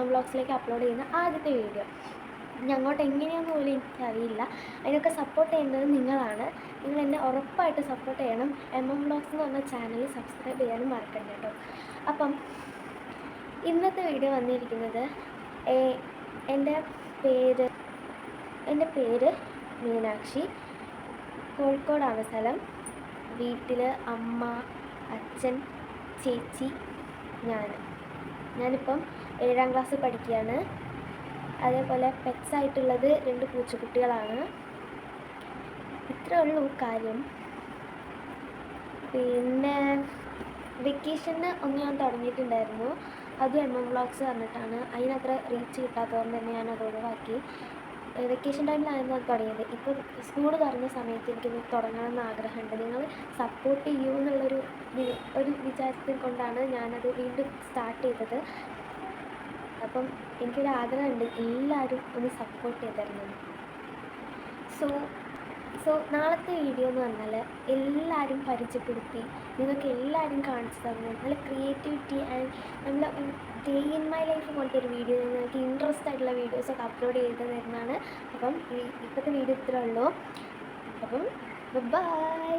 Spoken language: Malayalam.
വ്ളോഗ്സിലേക്ക് അപ്ലോഡ് ചെയ്യുന്ന ആദ്യത്തെ വീഡിയോ. ഇനി അങ്ങോട്ട് എങ്ങനെയാണെന്ന് പോലും എനിക്കറിയില്ല. അതിനൊക്കെ സപ്പോർട്ട് ചെയ്യേണ്ടത് നിങ്ങളാണ്. നിങ്ങൾ എന്നെ ഉറപ്പായിട്ട് സപ്പോർട്ട് ചെയ്യണം. വ്ളോഗ്സ് എന്ന് പറഞ്ഞ ചാനൽ സബ്സ്ക്രൈബ് ചെയ്യാനും മറക്കണ്ട കേട്ടോ. അപ്പം ഇന്നത്തെ വീഡിയോ വന്നിരിക്കുന്നത്, എൻ്റെ പേര് മീനാക്ഷി. കോഴിക്കോടാണ് സ്ഥലം. വീട്ടിൽ അമ്മ, അച്ഛൻ, ചേച്ചി, ഞാനിപ്പം 7ാം ക്ലാസ്സിൽ പഠിക്കുകയാണ്. അതേപോലെ പെറ്റ്സ് ആയിട്ടുള്ളത് 2 പൂച്ചക്കുട്ടികളാണ്. ഇത്രേ ഉള്ളൂ കാര്യം. പിന്നെ വെക്കേഷന് ഒന്ന് ഞാൻ തുടങ്ങിയിട്ടുണ്ടായിരുന്നു. അതും വ്ളോഗ്സ് പറഞ്ഞിട്ടാണ്. അതിനത്ര റീച്ച് കിട്ടാത്തതുകൊണ്ട് തന്നെ ഞാനത് ഒഴിവാക്കി. വെക്കേഷൻ ടൈമിലായിരുന്നു അത് തുടങ്ങിയത്. ഇപ്പോൾ സ്കൂൾ തുറന്ന സമയത്ത് എനിക്കൊന്ന് തുടങ്ങണമെന്ന് ആഗ്രഹമുണ്ട്. നിങ്ങൾ സപ്പോർട്ട് ചെയ്യൂ എന്നുള്ളൊരു വിചാരത്തിൽ കൊണ്ടാണ് ഞാനത് വീണ്ടും സ്റ്റാർട്ട് ചെയ്തത്. അപ്പം എനിക്കൊരു ആഗ്രഹമുണ്ട്, എല്ലാവരും ഒന്ന് സപ്പോർട്ട് ചെയ്ത് തരണം. സോ നാളത്തെ വീഡിയോ എന്ന് പറഞ്ഞാൽ എല്ലാവരും പരിചയപ്പെടുത്തി നിങ്ങൾക്ക് എല്ലാവരും കാണിച്ചു തന്നു നല്ല ക്രിയേറ്റിവിറ്റി ആൻഡ് നമ്മൾ ഡേ ഇൻ മൈ ലൈഫ് പോലത്തെ ഒരു വീഡിയോ, നിങ്ങൾക്ക് ഇൻട്രസ്റ്റ് ആയിട്ടുള്ള വീഡിയോസൊക്കെ അപ്ലോഡ് ചെയ്ത് തരുന്നതാണ്. അപ്പം ഇപ്പോഴത്തെ വീഡിയോ ഇത്രേ ഉള്ളൂ. അപ്പം ബൈ.